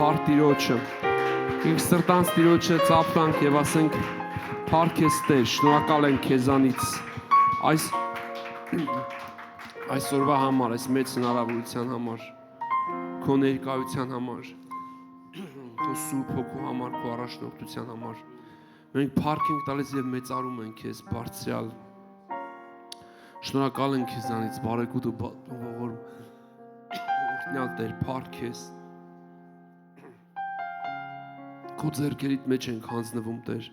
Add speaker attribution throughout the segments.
Speaker 1: Փառք Տիրոջը։ Ինք սրտանց Տիրոջը ծափկանք եւ ասենք Փառք ես Տեր, շնորհակալ ենք քեզանից այսօրվա համար, այս մեծ հնարավորության համար, քո ներկայության համար, քո Սուրբ Հոգու համար, քո առաջնորդության համար։ Մենք փառք ենք տալիս եւ մեծարում ենք քեզ, բարձրյալ։ Շնորհակալ ենք քեզանից, բարեգութ ու ողորմ օրհնյալ Տեր, փառք ես։ Քո ձեռքերիդ մեջ ենք հանձնվում, Տեր։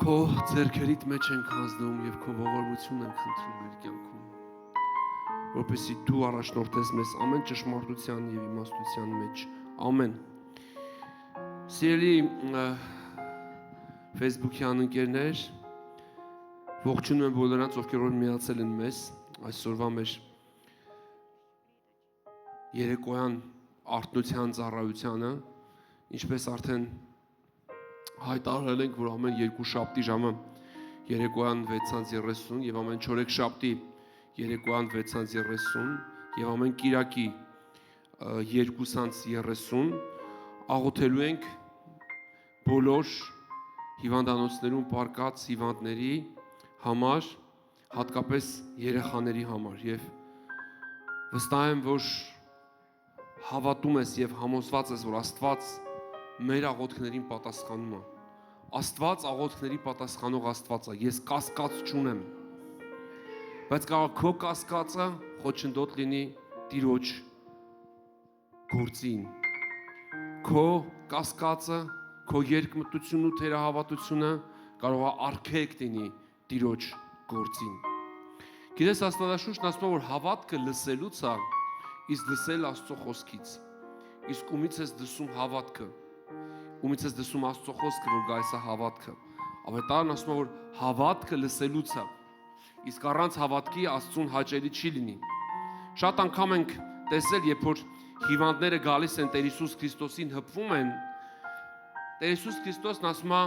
Speaker 1: Քո ձեռքերիդ մեջ ենք հանձնվում եւ քո ողորմություն ենք խնդրում մեր կյանքում, որպեսզի դու առաջնորդես մեզ ամեն ճշմարտության եւ իմաստության մեջ։ Ամեն։ Սիրելի Facebook-յան ընկերներ, ողջունում եմ բոլորանց, ովքեր որ միացել են մեզ այսօրվա մեր երեկոյան արթնության ծառայությանը, ինչպես արդեն հայտարարել ենք, որ ամեն երկուշաբթի ժամը երեկոյան 6:30 եւ ամեն չորեքշաբթի երեկոյան 6:30 եւ ամեն կիրակի 2:30 աղոթելու ենք բոլոր հիվանդանոցներում պարկած հիվանդների համար, հատկապես երեխաների համար եւ վստահ եմ, որ հավատում ես եւ համոզված ես, որ Աստված մեր աղոթքներին պատասխանում է։ Աստված աղոթքների պատասխանող Աստված է։ Ես կասկած չունեմ։ Բայց կարող քո կասկածը խոչընդոտ լինի Տիրոջ գործին։ Քո կասկածը, քո երկմտությունն ու թերահավատությունը կարող է արգելք լինի Տիրոջ գործին։ Գիտես, Աստվածաշունչն ասում է, որ հավատքը լսելուց է, իսկ լսել Աստծո խոսքից։ Իսկ ումից ես դսում հավատքը։ Ումից ես դսում Աստծո խոսքը, որ գայս է հավատքը։ Ավետարան ասում է, որ հավատքը լսելուց է, իսկ առանց հավատքի Աստծուն հաճելի չի լինի։ Շատ անգամ ենք տեսել, երբ որ հիվանդները գալիս են Տեր Հիսուս Քրիստոսին հպվում են, Տեր Հիսուս Քրիստոսն ասում է,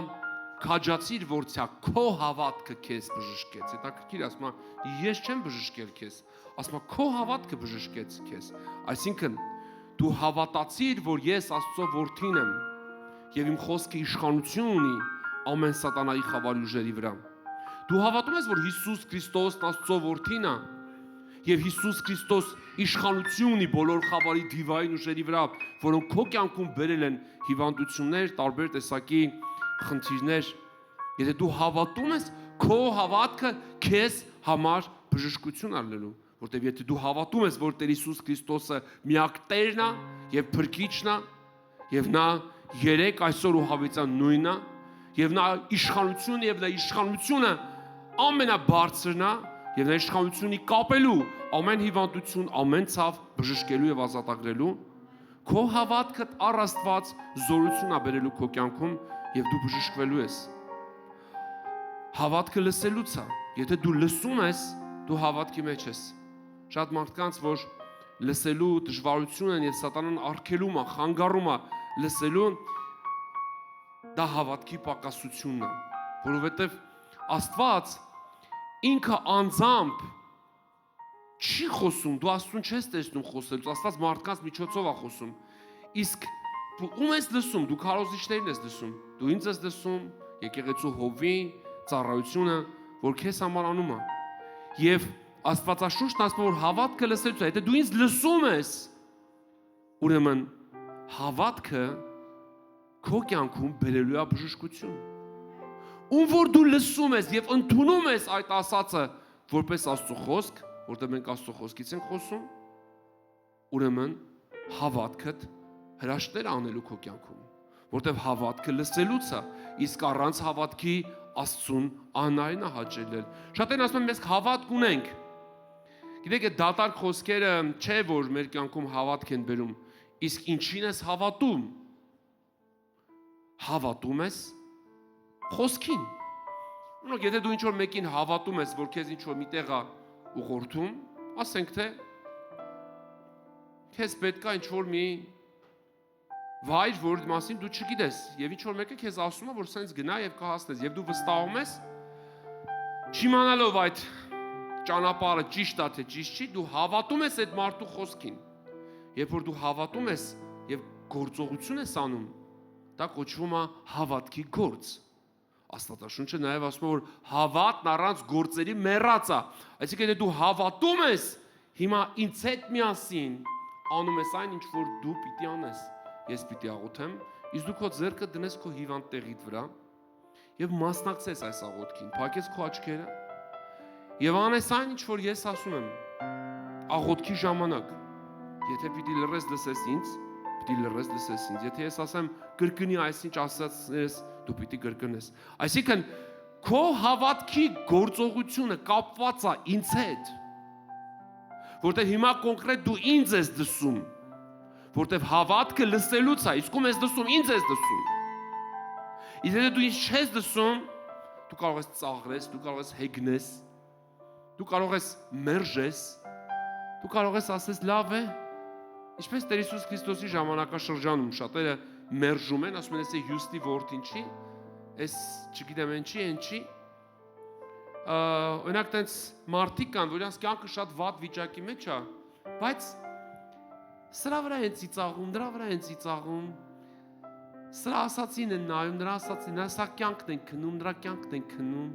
Speaker 1: քաջացիր որցյա, քո հավատքը քեզ բժշկեց։ Հետաքրքիր ասում է, ես չեմ բժշկել քեզ, ասում է, քո հավատքը բժշկեց քեզ։ Այսինքն դու հավատացիր, որ ես Աստծո որդին եմ եւ իմ խոսքը իշխանություն ունի ամեն սատանայի խավարի ուժերի վրա։ Դու հավատում ես, որ Հիսուս Քրիստոսն Աստծո որդին է եւ Հիսուս Քրիստոս իշխանություն ունի բոլոր խավարի դիվային ուժերի վրա, որոնք քո կյանքում բերել են հիվանդություններ, տարբեր տեսակի խնդիրներ։ Եթե դու հավատում ես, քո հավատքը քեզ համար բժշկություն առնելու, որտեղ եթե դու հավատում ես, որ Տեր Հիսուս Քրիստոսը միակ Տերն է եւ Փրկիչն է, եւ նա երեք այսօր ու հավիտյան նույնն է, եւ նա իշխանություն եւ նա իշխանությունը ամենաբարձրն է, եւ նա իշխանությունի կապելու ամեն հիվանդություն, ամեն ցավ բժշկելու եւ ազատագրելու, քո հավատքը առ Աստված զորություն է բերելու քո կյանքում եւ դու բժշկվելու ես։ Հավատքը լսելուց է։ Եթե դու լսում ես, դու հավատքի մեջ ես։ Շատ մարդկանց, որ լսելու դժվարություն են եւ սատանան արգելում է, խանգարում է լսելու, դա հավատքի պակասությունն է, որովհետեւ Աստված ինքը անձամբ չի խոսում, դու Աստծուն չես տեսնում խոսելուց, Աստված մարդկանց միջոցով է խոսում։ Իսկ դու ում ես լսում, դու քարոզիչներին ես լսում, դու ինձ ես լսում, եկեղեցու հովին, ծառայությունը, որ քեզ համար անում է։ Եվ Աստվածաշունչն ասում է, որ հավատքը լսելուց է, եթե դու ինձ լսում ես, ուրեմն հավատքը քո կյանքում բերելու է բժշկություն։ Ում որ դու լսում ես եւ ընդունում ես այդ ասածը որպես Աստծո խոսք, որտեղ մենք Աստծո խոսքից ենք խոսում, ուրեմն հավատքդ հրաշքներ անելու քո կյանքում, որտեղ հավատքը լսելուց է, իսկ առանց հավատքի Աստծուն անհնարին է հաճելել։ Շատերն ասում են, մենք հավատք ունենք։ Գիտեք, այդ դատարկ խոսքերը չէ, որ մեր կյանքում հավատք են բերում, իսկ ինչին ես հավատում։ Հավատում ես խոսքին։ Օրինակ, եթե դու ինչ-որ մեկին հավատում ես, որ քեզ ինչ-որ միտեղ է ուղղորդում, ասենք թե քեզ պետք է ինչ-որ մի վայր, որ մասին դու չգիտես, եւ ինչ-որ մեկը քեզ ասում է, որ սենց գնա եւ կհասնես, եւ դու վստահում ես, չիմանալով այդ ճանապարհը ճիշտ է թե ճիշտ չի, դու հավատում ես այդ մարդու խոսքին։ Երբ որ դու հավատում ես, եւ գործողություն ես անում, դա կոչվում է հավատքի գործ։ Աստվածաշունչը նաև ասում է, որ հավատն առանց գործերի մեռած է։ Այսինքն եթե դու հավատում ես, հիմա ինձ հետ միասին անում ես այն, ինչ որ դու պիտի անես։ Ես պիտի աղոթեմ, իսկ դու քո ձեռքը դնես քո հիվանդ տեղիդ վրա եւ մասնակցես այս աղոթքին։ Փակես քո աչքերը եւ անես այն, ինչ որ ես ասում եմ աղոթքի ժամանակ։ Եթե պիտի լսես ինձ, պիտի լսես ինձ։ Եթե ես ասեմ կրկնի այսինչ ասած ես, դու պիտի կրկնես։ Այսինքն քո հավատքի գործողությունը կապված է ինձ հետ, որտեղ հիմա կոնկրետ դու ինձ ես դսում, որտեղ հավատքը լսելուց է, իսկ ում ես դսում, ինձ ես դսում։ Իսկ եթե դու ինձ չես դսում, դու կարող ես ծաղրես, դու կարող ես հեգնես, դու կարող ես մերժես, դու կարող ես ասես լավ է, ինչպես Տեր Հիսուս Քրիստոսի ժամանակաշրջանում շատերը մերժում են, ասում են, էս հյուստի որդին չի, էս չգիտեմ են չի, են չի։ Օրինակ տենց մարդիկ կան, որ իրանց կյանքը շատ վատ վիճակի մեջ է, բայց սրա վրա են ծիծաղում, դրա վրա են ծիծաղում, սրա ասացին են նայում, նրա ասացին, սա կյանքն են քնում, նրա կյանքն են քնում,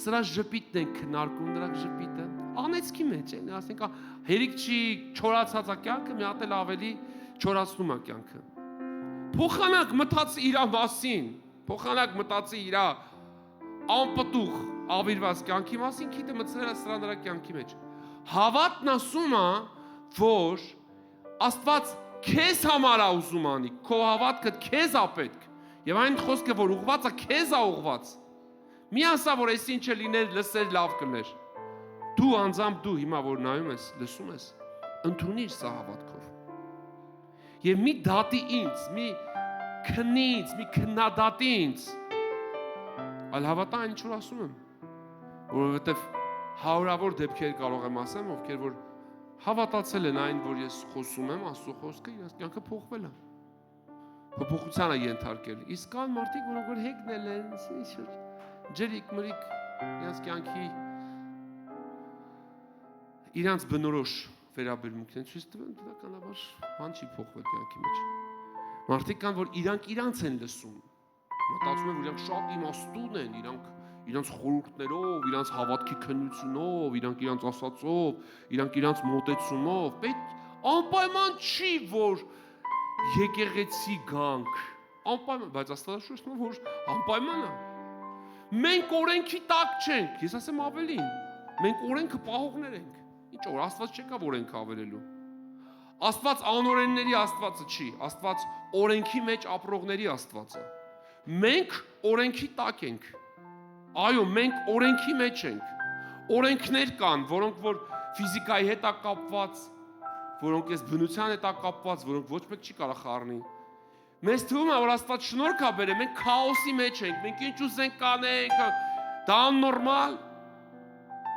Speaker 1: սրա ժպիտն են քննարկում, նրա ժպիտը անեցքի մեջ են, ասենք հերիք չի չորացած է կյանքը, մի հատ էլ ավելի չորացնում է կյանքը։ Փոխանակ մտածի իր մասին, փոխանակ մտածի իր անպտուղ ավիրված կյանքի մասին, քիթը մտցրել է սրա նրա կյանքի մեջ։ Հավատն ասում է, որ Աստված քեզ համար է ուզում անի, քո հավատքը քեզ է պետք, եւ այն խոսքը, որ ուղղված է քեզ է ուղղված։ Մի ասա, որ այս ինչը լիներ, լսեր լավ կներ։ Դու անձամբ դու հիմա որ նայում ես, լսում ես, ընդունիր սա հավատքով։ Եվ մի դատի ինձ, մի քնի ինձ, մի քննադատի ինձ, այլ հավատա այն ինչ որ ասում եմ, որովհետև հարյուրավոր դեպքեր կարող եմ ասեմ, ովքեր որ հավատացել են այն, որ ես խոսում եմ, Աստծո խոսքը, իրենց կյանքը փոխվել է։ Փոփոխության է ենթարկել։ Իսկ կան մարդիկ, որոնք որ հեգնել են, ջրիկ մրիկ, իրենց կյանքի իրենց բնորոշ վերաբերմունքն են ցույց տվել, բնականաբար բան չի փոխվել կյանքի մեջ։ Մարդիկ կան, որ իրանք են լսում։ Մտածում են, որ իրանք շատ իմաստուն են, իրանք խորհուրդներով, իրանք հավատքի քննությունով, իրանք ասածով, իրանք մոտեցումով, պետք անպայման չի, որ եկեղեցի գանք, անպայման, բայց Աստվածաշունչն որ անպայման է։ Մենք օրենքի տակ չենք, ես ասեմ ավելին, մենք օրենքը պահողներ ենք։ Ինչ որ Աստված չեկա օրենքը ավերելու։ Աստված անօրենների Աստվածը չի, Աստված օրենքի մեջ ապրողների Աստված է։ Մենք օրենքի տակ ենք։ Այո, մենք օրենքի մեջ ենք։ Օրենքներ կան, որոնք որ ֆիզիկայի հետ է կապված, որոնք այս բնության հետ է կապված, որոնք ոչ մեկ չի կարող խառնի։ Մեզ թվում է, որ Աստված շնորհք է բերել, մենք քաոսի մեջ ենք, մենք ինչ ուզենք կանենք, դա աննորմալ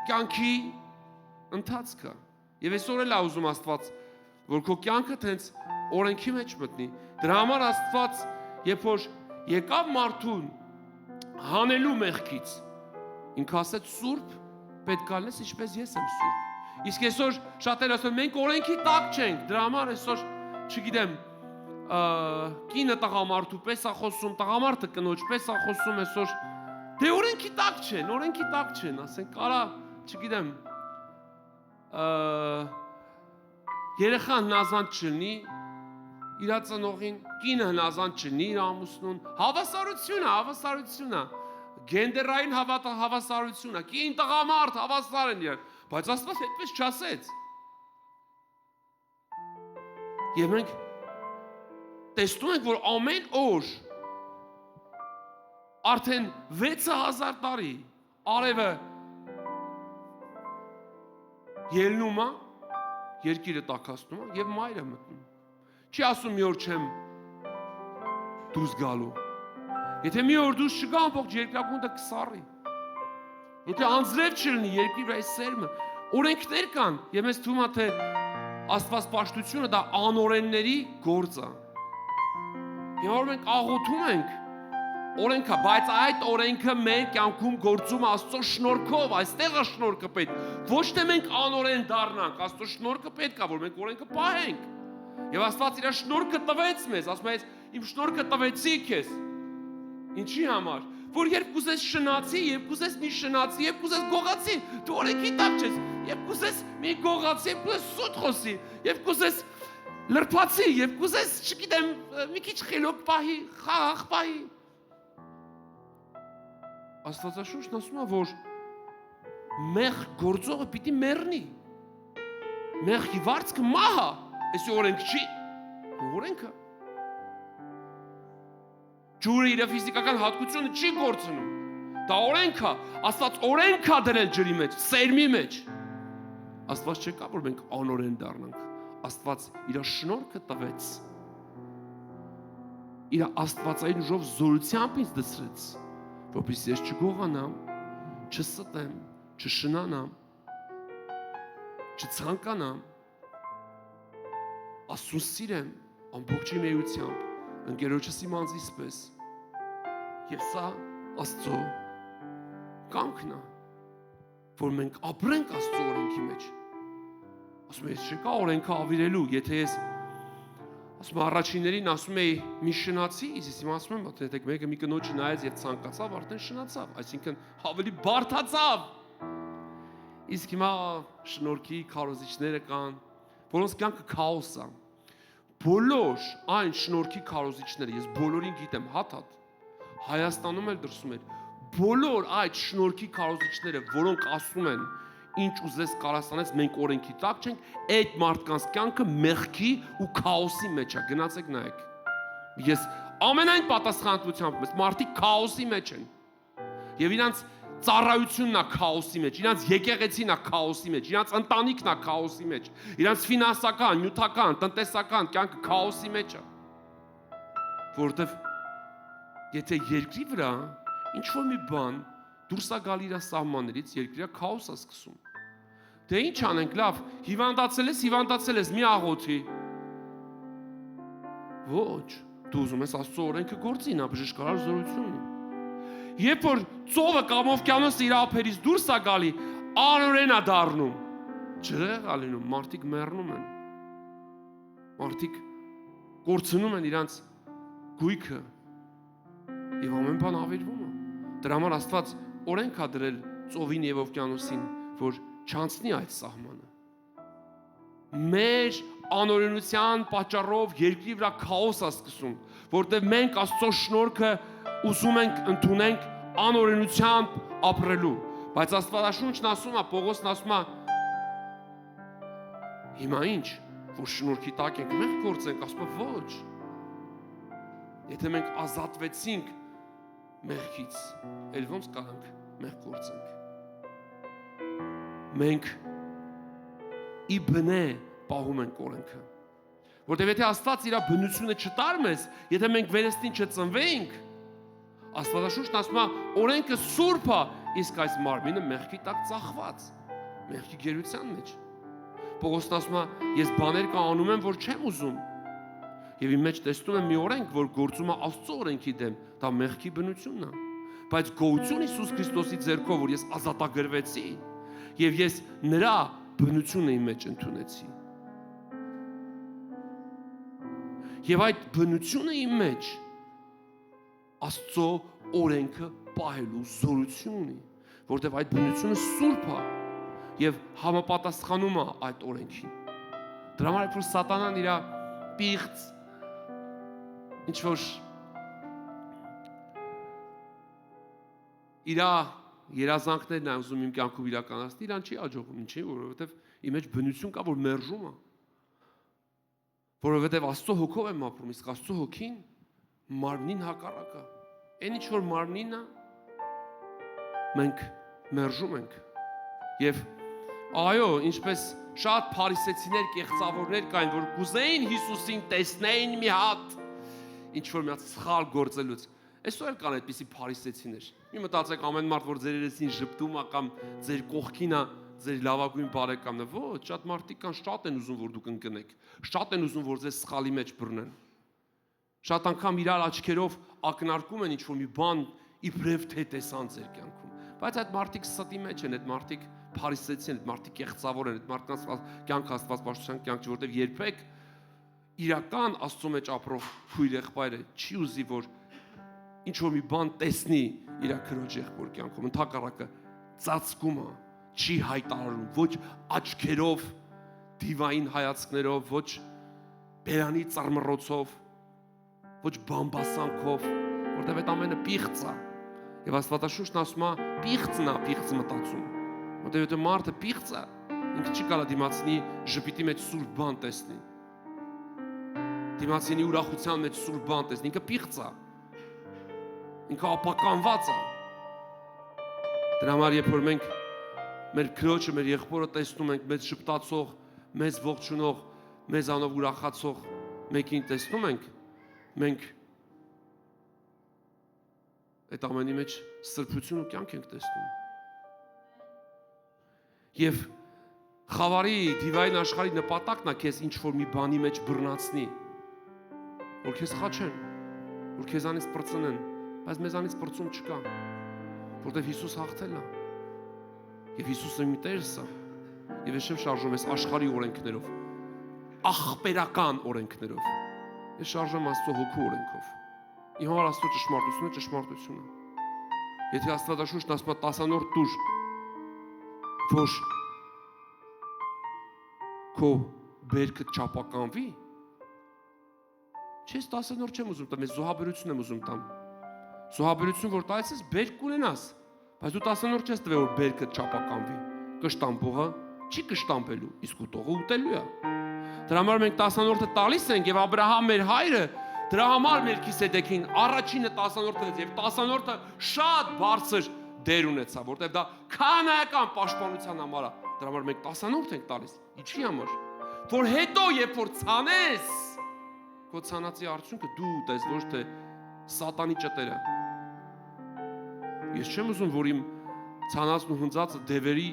Speaker 1: կյանքի ընթացքը։ Եվ այսօր էլ է ուզում Աստված, որ քո կյանքը տենց օրենքի մեջ մտնի։ Դրա համար Աստված, երբ որ եկավ մարդուն հանելու մեղքից, ինքը ասեց սուրբ, պետք է լես, ինչպես ես եմ սուրբ։ Իսկ այսօր շատերը ասում են, մենք օրենքի տակ չենք, դրա համար այսօր, չգիտեմ, կինը տղամարդու պես է խոսում, տղամարդը կնոջ պես է խոսում այսօր, դե օրենքի տակ չեն, ասենք, կարա, չգիտեմ, երեխան հնազանդ չլինի, իր ծնողին, կինը հնազանդ չլինի իր ամուսնուն, հավասարություն է, գենդերային հավասարություն է, կին տղամարդ հավասար են իրար, բայց Աստված այդպես չասեց։ Եվ մենք տեսնում ենք, որ ամեն օր արդեն 6000 տարի արևը ելնում է, երկիրը տաքացնում է եւ մայրը մտնում։ Չի ասում մի օր չեմ դուրս գալու։ Եթե մի օր դուրս չգա, ամբողջ երկրագունդը կսառի։ Եթե անձրև չլինի երկրի վրա այս սերմը, օրենքներ կան, եւ մեզ թվում է թե աստվածպաշտությունը դա անօրենների գործ է։ Եվ որ մենք աղոթում ենք օրենքը, բայց այդ օրենքը մեր կյանքում գործում է Աստծո շնորհքով, այստեղ է շնորհքը պետք։ Ոչ թե մենք անօրեն դառնանք, Աստծո շնորհքը պետք է, որ մենք օրենքը պահենք։ Եվ Աստված իր շնորհքը տվեց մեզ, ասում է, իմ շնորհքը տվեցի քեզ։ Ինչի համար? Որ երբ կուզես շնացի, երբ կուզես մի շնացի, երբ կուզես գողացի, դու օրենքի տակ ես, երբ կուզես մի գողացի, երբ կուզես սուտ խոսի, երբ կուզես լրփացի, երբ կուզես, չգիտեմ, մի քիչ խելոք պահի, խաղաղ պահի։ Աստվածաշունչն ասում է, որ մեղք գործողը պիտի մեռնի։ Մեղքի վարձքը մահ է, այսի օրենք չի, օրենքը։ Ջուրը իր ֆիզիկական հատկությունը չի գործնում։ Դա օրենք է, Աստված օրենք է դրել ջրի մեջ, սերմի մեջ։ Աստված չկա, որ մենք անօրեն դառնանք։ Աստված իր շնորհքը տվեց։ Իր աստվածային ուժով զորությամբ ինձ դրեց, որպեսզի ես չգողանամ, չստեմ, չշնանամ, չցանկանամ, Աստծուն սիրեմ ամբողջ իմ էությամբ, ընկերոջս իմ անձիս պես։ Եվ սա Աստծո կամքն է, որ մենք ապրենք Աստծո օրենքի մեջ։ Ասում եմ, չկա օրենքը ավիրելու, եթե ես ասում առաջիններին ասում էի մի շնացի, իսկ հիմա ասում եմ, եթե մեկը մի կնոջի նայեց եւ ցանկացավ, արդեն շնացավ, այսինքն ավելի բարդացավ։ Իսկ հիմա շնորհքի քարոզիչները կան, որոնց կյանքը քաոս է։ Բոլոր այն շնորհքի քարոզիչները, ես բոլորին գիտեմ, հատ-հատ, Հայաստանում էլ դրսում էլ, բոլոր այդ շնորհքի քարոզիչները, որոնք ասում են, ինչ ուզես կարաս անես, մենք օրենքի տակ չենք, այդ մարդկանց կյանքը մեղքի ու քաոսի մեջ է, գնացեք նայեք։ Ես ամենայն պատասխանատվությամբ եմ, մարդիկ քաոսի մեջ են։ Եվ իրանց ծառայությունն է քաոսի մեջ, իրանց եկեղեցին է քաոսի մեջ, իրանց ընտանիքն է քաոսի մեջ, իրանց ֆինանսական, նյութական, տնտեսական կյանքը քաոսի մեջ է։ Որովհետև եթե երկրի վրա ինչ-որ մի բան դուրս է գալի իր սահմաններից, երկրի քաոս է սկսում։ Դե ինչ անենք, լավ, հիվանդացել ես, մի աղոթի։ Ոչ, դու ուզում ես Աստծո օրենքը գործի, նա բժշկարար զորություն ունի։ Երբ որ ծովը կամ օվկիանոսը իր ափերից դուրս է գալի, անօրեն է դառնում։ Ջրեղ է լինում, մարդիկ մեռնում են։ Մարդիկ կորցնում են իրանց գույքը եւ ամեն բան ավերվում է։ Դրա համար Աստված օրենք է դրել ծովին եւ օվկիանոսին, որ չանցնի այդ սահմանը։ Մեր անօրենության պատճառով երկրի վրա քաոս է սկսում, որտեղ մենք Աստծո շնորհքը ուզում ենք ընդունենք անօրենությամբ ապրելու, բայց Աստվածաշունչն ասում է, Պողոսն ասում է, հիմա ինչ, որ շնորհքի տակ ենք, մենք գործենք, ասում է ոչ։ Եթե մենք ազատվեցինք մեղքից, էլ ոնց կարանք մեղք գործենք։ Մենք ի բնե պահում ենք օրենքը։ Որտեղ եթե Աստված իր բնությունը չտար մեզ, եթե մենք վերստին չծնվեինք, Աստվածաշունչն ասում է, օրենքը սուրբ է, իսկ այս մարմինը մեղքի տակ ծախված, մեղքի գերության մեջ։ Պողոսն ասում է, ես բաներ անում եմ, որ չեմ ուզում։ Եվ իմ մեջ տեսնում եմ մի օրենք, որ գործում է Աստծո օրենքի դեմ, դա մեղքի բնությունն է։ Բայց գոհություն Հիսուս Քրիստոսի ձեռքով, որ ես ազատագրվեցի, եւ ես նրա բնությունը իմ մեջ ընդունեցի։ Եվ այդ բնությունը իմ մեջ Աստծո օրենքը պահելու զորություն ունի, որտեղ այդ բնությունը սուրբ է եւ համապատասխանում է այդ օրենքին։ Դրա համար որ սատանան իր պիղծ ինչ որ իր երազանքներն է ուզում իմ կյանքում իրականացնել, իրան չի աջողում, ինչի, որովհետեւ իմ մեջ բնություն կա, որ մերժում է։ Որովհետեւ Աստծո հոգով եմ ապրում, իսկ Աստծո հոգին մարմնին հակառակ է։ Այն ինչ որ մարմնին է, մենք մերժում ենք։ Եվ այո, ինչպես շատ փարիսեցիներ, կեղծավորներ կային, որ կուզեին Հիսուսին տեսնեին մի հատ, ինչ որ մի հատ սխալ գործելուց։ Այսօր էլ կան այդպիսի փարիսեցիներ։ Մի մտածեք ամեն մարդ, որ ձեր երեսին ժպտում է կամ ձեր կողքին է, ձեր լավագույն բարեկամն է, ոչ, շատ մարդիկ կան, շատ են ուզում, որ դուք ընկնեք, շատ են ուզում, որ ձեզ սխալի մեջ բռնեն։ Շատ անգամ իրար աչքերով ակնարկում են ինչ-որ մի բան իբրև թե տեսան ձեր կյանքում։ Բայց այդ մարդիկ ստի մեջ են, այդ մարդիկ փարիսեցի են, այդ մարդիկ կեղծավոր են, այդ մարդկանց կյանքը աստվածպաշտության կյանք չէ, որտեղ երբեք իրական Աստծո մեջ ապրող քույր եղբայրը չի ուզի, որ ինչ որ մի բան տեսնի իր քրոջ եղբոր կյանքում, ընդհակառակը ծածկում է, չի հայտարարում, ոչ աչքերով, դիվային հայացքներով, ոչ բերանի ծարմռոցով, ոչ բամբասանքով, որտեղ այդ ամենը պիղծ է։ Եվ Աստվածաշունչն ասում է, պիղծն է, պիղծ մտածում։ Որտեղ եթե մարդը պիղծ է, ինքը չի կարող դիմացինի ժպիտի մեջ սուրբ բան տեսնի։ Դիմացինի ուրախության մեջ սուրբ բան տեսնի, ինքը պիղծ է։ Ինքը ապականված է։ Դրա համար երբ որ մենք մեր քրոջը, մեր եղբորը տեսնում ենք, մեզ ժպտացող, մեզ ողջունող, մեզանով ուրախացող մեկին տեսնում ենք, մենք այդ ամենի մեջ սրբություն ու կյանք ենք տեսնում։ Եվ խավարի դիվային աշխարհի նպատակն է քեզ ինչ-որ մի բանի մեջ բռնացնի, որ քեզ խաչեն, որ քեզանից պրծնեն, բայց մեզանից պրծում չկա, որտեղ Հիսուս հաղթել է։ Եվ Հիսուսը մի Տերս է, եւ ես չեմ շարժում այս աշխարհի օրենքներով, ախպերական օրենքներով։ Ես շարժում Աստծո հոգու օրենքով։ Իմ համար Աստծո ճշմարտությունը ճշմարտություն է։ Եթե Աստվածաշունչն ասում է 10-րդ տուր, որ քո բերքը չափականվի, չես 10-րդ չեմ ուզում տամ, ես զոհաբերություն եմ ուզում տամ։ Զոհաբերություն որ տալիս ես, բերք կունենաս, բայց դու 10-րդ չես տվել, որ բերքը չափականվի։ Կշտամբողը չի կշտամբելու, իսկ ուտողը ուտելու է։ Դրա համար մենք 10-րդը տալիս ենք եւ Աբրահամ մեր հայրը դրա համար Մելքիսեդեքին առաջինը 10-րդը եւ 10-րդը շատ բարձր դեր ունեցավ, որտեղ դա քահանայական պաշտպանության համար է։ Դրա համար մենք 10-րդ ենք տալիս։ Ինչի համար։ Որ հետո երբ որ ցանես, քո ցանածի արդյունքը դու ուտես, ոչ թե սատանի ճտերը։ Ես չեմ ուզում, որ իմ ցանածն ու հնձածը դևերի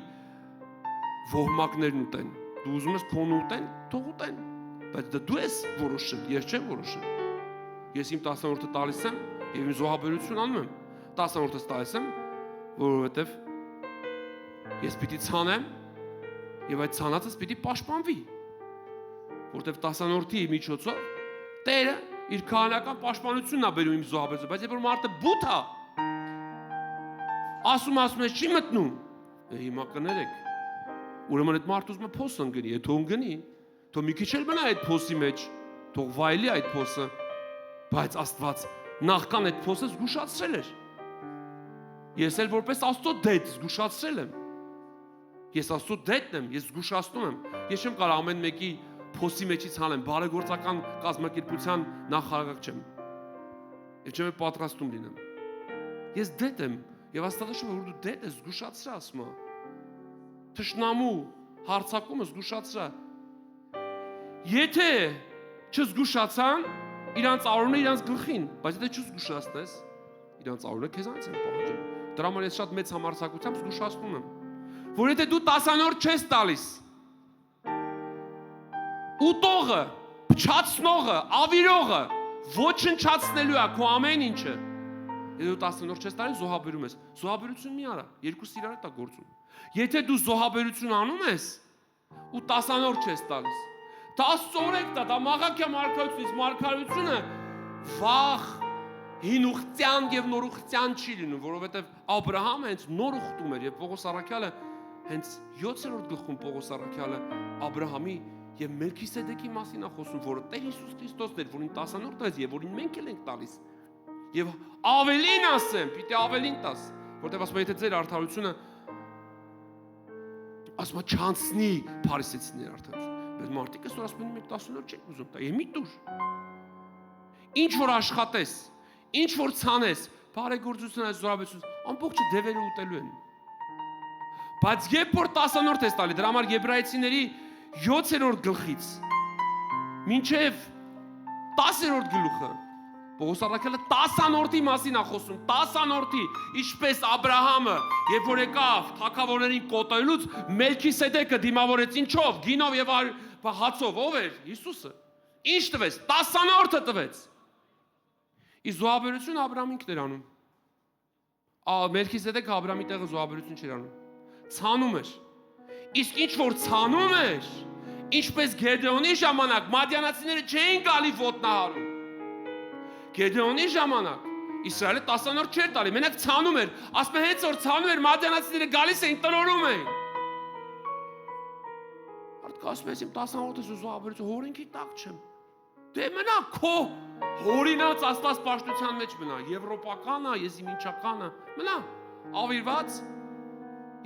Speaker 1: ոհմակներն ուտեն։ Դու ուզում ես քոնը ուտեն, թող ուտեն, բայց դա դու ես որոշել, ես չեմ որոշել։ Ես իմ 10-րդը տալիս եմ եւ իմ զոհաբերություն անում եմ։ 10-րդը տալիս եմ, որովհետեւ ես պիտի ցանեմ եւ այդ ցանածս պիտի պաշտպանվի։ Որովհետեւ 10-րդի միջոցով Տերը իր քահանական պաշտպանությունն է բերում իմ զոհաբերությունը, բայց երբ որ մարդը բութ է, ասում ես չի մտնում, հիմա կներեք։ Ուրեմն այդ մարդը ուզում է փոս ընկնի, եթե ընկնի, թող մի քիչ էլ մնա այդ փոսի մեջ, թող վայելի այդ փոսը, բայց Աստված նախքան այդ փոսը զգուշացրել էր։ Ես էլ որպես Աստծո դեդ զգուշացրել եմ։ Ես Աստծո դետն եմ, ես զգուշացնում եմ։ Ես չեմ կարող ամեն մեկի փոսի մեջից հանեմ, բարեգործական կազմակերպության նախարար չեմ։ Ես չեմ պատրաստում լինեմ։ Ես դեդ եմ, եւ Աստվածաշունչը որ դու դեդ ես, զգուշացրա ասում է։ Թշնամու հարցակումը զգուշացրա։ Եթե չզգուշացան, իրանց արունը իրանց գլխին, բայց եթե չզգուշացնես, իրանց արունը քեզանից են պահանջում։ Դրա համար ես շատ մեծ համարձակությամբ զգուշացնում եմ, որ եթե դու 10-րդ չես տալիս, ուտողը, փչացնողը, ավիրողը ոչնչացնելու է քո ամեն ինչը։ Եթե դու 10-րդ չես տալիս, զոհաբերում ես։ Զոհաբերություն մի արա, երկուսը իրար հետ է գործում։ Եթե դու զոհաբերություն անում ես ու 10-րդ չես տալիս, դա սորեք դա մաղաքյա մարգարեությունից մարգարեությունը վախ, հինուխտյան եւ նորուխտյան չի լինում, որովհետեւ Աբրահամը հենց նորուխտում էր եւ Պողոս առաքյալը հենց 7-րդ գլխում Պողոս առաքյալը Աբրահամի եւ Մելքիսեդեկի մասին է խոսում, որը Տեր Հիսուս Քրիստոսն էր, որին 10-րդ տվեց եւ որին մենք էլ ենք տալիս։ Եվ ավելին ասեմ, պիտի ավելին տաս, որտեղ ասում եմ, եթե ձեր արդարությունը ասում եմ չանցնի փարիսեցիների արդարություն, բայց մարդիկ այսօր ասում են մենք 10-րդ չենք ուզում տա, եւ մի տուր։ Ինչ որ աշխատես, ինչ որ ցանես, բարեգործություն այս զորաբերություն, ամբողջը դևերը ուտելու են։ Բայց երբ որ 10-րդ ես տալի, դրա համար Եբրայեցիների 7-րդ գլխից մինչև 10-րդ գլուխը Պողոս առաքյալը 10-րդի մասին է խոսում, 10-րդի, ինչպես Աբրահամը, երբ որ եկավ թագավորներին կոտորելուց, Մելքիսեդեկը դիմավորեց ինչով, գինով եւ հացով, ով էր, Հիսուսը։ Ինչ տվեց, 10-րդը տվեց։ Իսկ զոհաբերությունը Աբրահամն ինքն էր անում։ Մելքիսեդեկը Աբրահամի տեղը զոհաբերություն չէր անում։ Ցանում էր։ Իսկ ինչ որ ցանում էր, ինչպես Գեդեոնի ժամանակ մադիանացիները չէին գալի ոտնահարում։ Գեդեոնի ժամանակ Իսրայելը 10-րդ չէր տալի, մենակ ցանում էր, ասում է հենց որ ցանում էր մադիանացիները գալիս էին տնորում էին։ Արդյոք ասում ես իմ 10-րդը զոհաբերություն հորինքի տակ չեմ։ Դե մնա քո հորինած Աստված պաշտության մեջ մնա, եվրոպականը, ես իմ ինչականը, մնա, ավիրված։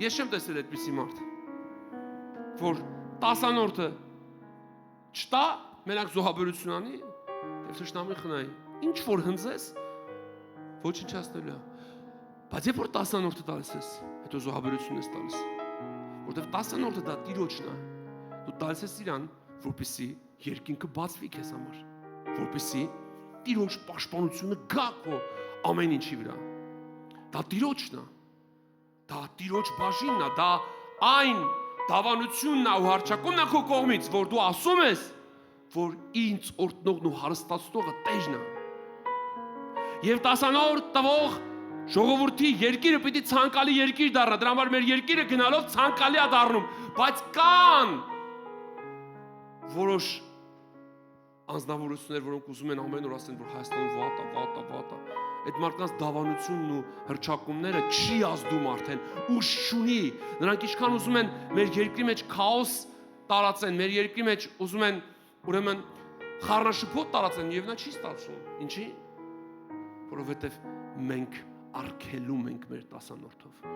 Speaker 1: Ես չեմ տեսել այդպիսի մարդ, որ 10-րդը չտա, մենակ զոհաբերություն անի, եւ թշնամի խնայի։ Ինչ որ հնձես, ոչնչացնելու է։ Բայց երբ որ 10-րդը տալիս ես, հետո զոհաբերություն ես տալիս, որտեվ 10-րդը դա Տիրոջն է, դու տալիս ես իրան, որպեսզի երկինքը բացվի քեզ համար, որպեսզի Տիրոջ պաշտպանությունը գա քո ամեն ինչի վրա։ Դա Տիրոջն է, դա Տիրոջ բաժինն է, դա այն դավանությունն է ու հռչակումն է քո կողմից, որ դու ասում ես, որ ինձ օրհնողն ու հարստացնողը Տերն է։ Եվ 10-րդ տվող ժողովրդի երկիրը պիտի ցանկալի երկիր դառնա, դրա համար մեր երկիրը գնալով ցանկալի է դառնում, բայց կան որոշ անձնավորություններ, որոնք ուզում են ամեն օր ասեն, որ Հայաստանում վատ է, այդ մարդկանց դավանությունն ու հռչակումները չի ազդում արդեն, ուժ չունի, նրանք ինչքան ուզում են մեր երկրի մեջ քաոս տարածեն, մեր երկրի մեջ ուզում են ուրեմն խառնաշփոթ տարածեն, եւ նա չի ստացվում, ինչի՞, որովհետեւ մենք արգելում ենք մեր 10-րդով։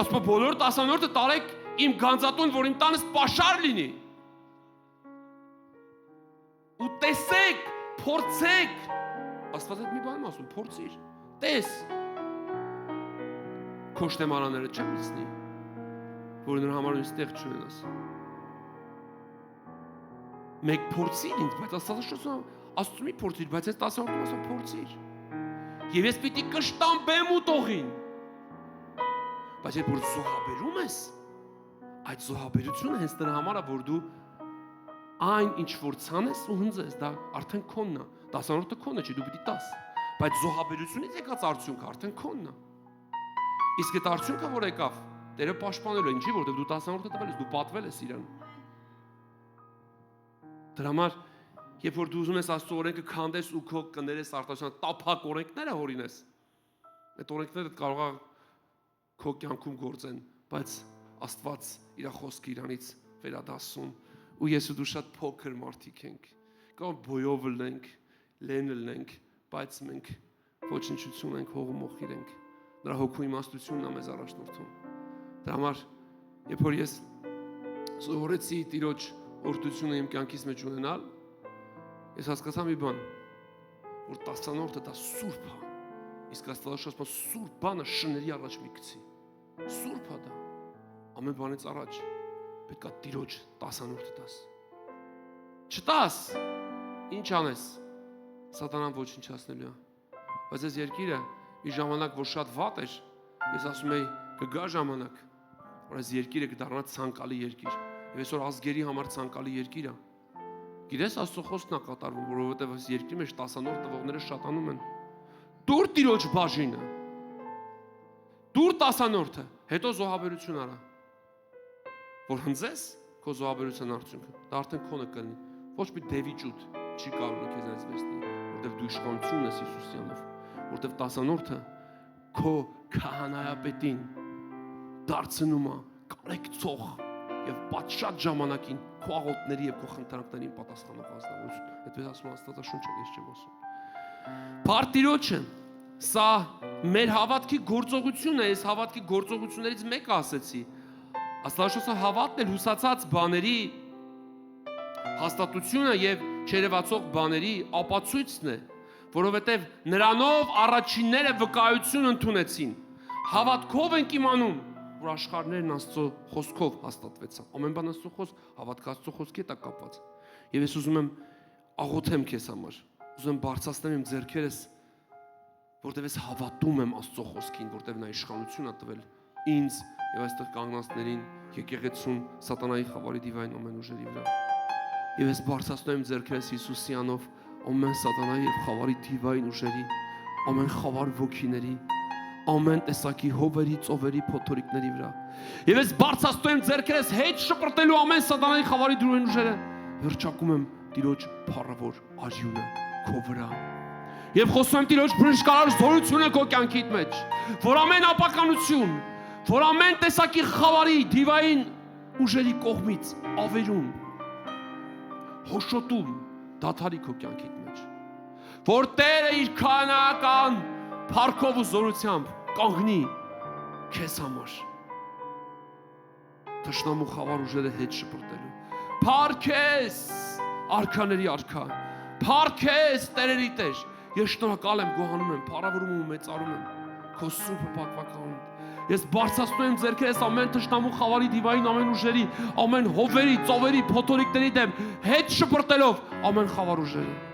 Speaker 1: Ասում եմ բոլոր 10-րդը տարեք իմ գանձատուն, որ իմ տանս պաշար լինի։ Ու տեսեք, փորձեք։ Աստված այդ մի բան ասում, փորձիր, տես։ Քո շտեմարանները չեմ լցնի, որ նրա համար ինձ տեղ չունենաս։ Մեկ փորձիր ինձ, բայց Աստվածաշունչը ասում է փորձիր, բայց այս 10-րդում ասում փորձիր։ Եվ ես պիտի կշտամ բեմ ու տողին։ Բայց երբ որ զոհաբերում ես, այդ զոհաբերությունը հենց դրա համար է, որ դու այն ինչ որ ցանես ու հնձես, դա արդեն քոնն է։ 10-րդը քոնը չի, դու պիտի տաս։ Բայց զոհաբերությունից եկած արդյունքը արդեն քոնն է։ Իսկ այդ արդյունքը որ եկավ, Տերը պաշտպանել է, ինչի, որովհետև դու 10-րդը տվել ես, դու պատվել ես իրան։ Դրա համար երբ որ դու ուզում ես Աստծո օրենքը քանդես ու քո կներես արտասան տափակ օրենքները հորինես, այդ օրենքները կարող է քո կյանքում գործեն, բայց Աստված իր խոսքը իրանից վերադասում ու ես ու դու շատ փոքր մարդիկ ենք, կամ բոյով լենք, լենը լենք, բայց մենք ոչնչություն ենք, հողու մոխիր ենք, նրա հոգու իմաստությունն է մեզ առաջնորդում։ Դրա համար երբ որ ես սովորեցի Տիրոջ օրհնությունը իմ կյանքիս մեջ ունենալ, ես հասկացա մի բան, որ 10-րդը դա սուրբ է, իսկ Աստվածաշունչը սուրբ բանը շների առաջ մի գցի, սուրբ է դա, ամեն բանից առաջ պետք է Տիրոջ 10-րդը տաս, չտաս, ինչ անես, սատանան ոչնչացնելու է, բայց այս երկիրը մի ժամանակ, որ շատ վատ էր, ես ասում եի կգա ժամանակ, որ այս երկիրը կդառնա ցանկալի երկիր, եւ այսօր ազգերի համար ցանկալի երկիր է։ Գիտես Աստծո խոսքն է կատարվում, որովհետև այս երկրի մեջ 10-րդ տվողները շատանում են։ Դուր Տիրոջ բաժինը։ Դուր 10-րդը, հետո զոհաբերություն արա։ Որ հնձես քո զոհաբերության արդյունքը, դա արդեն քոնը կլինի։ Ոչ մի դևի ճուտ չի կարող քեզանից վերցնել, որովհետև դու իշխանություն ես Հիսուսի անունով, որովհետև 10-րդը քո քահանայապետին դարձնում է կարեկցող եւ պատշաճ ժամանակին քո աղոթների եւ քո խնդրանքներին պատասխանող ազնվություն։ Այդպես ասում է Աստվածաշունչը, ես չեմ ասում։ Պարտիրոջը սա մեր հավատքի գործողությունն է, ես հավատքի գործողություններից մեկը ասեցի։ Աստվածաշունչը հավատն է հուսացած բաների հաստատությունը եւ չերևացող բաների ապացույցն է, որովհետեւ նրանով առաջինները վկայություն ընդունեցին։ Հավատքով ենք իմանում, որ աշխարհներն Աստծո խոսքով հաստատվեցան։ Ամեն բան Աստծո խոսք, հավատքը Աստծո խոսքի հետ է կապված։ Եվ ես ուզում եմ աղոթեմ քեզ համար, ուզում եմ բարձրացնեմ իմ ձեռքերս, որտեղ ես հավատում եմ Աստծո խոսքին, որտեղ նա իշխանություն է տվել ինձ եւ այստեղ կանգնածներին, եկեղեցուն, սատանայի խավարի դիվային ամեն ուժերի վրա։ Եվ ես բարձրացնում եմ ձեռքերս Հիսուսի անով ամեն սատանայի եւ խավարի դիվային ուժերի, ամեն խավար ոգիների, ամեն տեսակի հովերի, ծովերի, փոթորիկների վրա։ Եվ ես բարձրացնում եմ ձեռքերս հետ շպրտելու ամեն սատանայի խավարի դրույն ուժերը, հռչակում եմ Տիրոջ փառավոր արյունը քո վրա։ Եվ խոսում եմ Տիրոջ բժշկարար զորությունը քո կյանքիդ մեջ, որ ամեն ապականություն, որ ամեն տեսակի խավարի, դիվային ուժերի կողմից ավերում, հոշոտում դադարի քո կյանքիդ մեջ, որ Տերը իր քահանայական փառքով ու զորությամբ կանգնի քեզ համար, թշնամու խավար ուժերը հետ շպրտելու։ Փառքես արքաների արքա, փառքես տերերի Տեր, ես շնորհակալ եմ, գոհանում եմ, փառավորում ու մեծարում եմ քո սուրբ փափակվականին։ Ես բարձրացնում եմ ձեռքերս ամեն թշնամու խավարի դիվային ամեն ուժերի, ամեն հովերի, ծովերի, փոթորիկների դեմ հետ շպրտելով ամեն խավար ուժերը։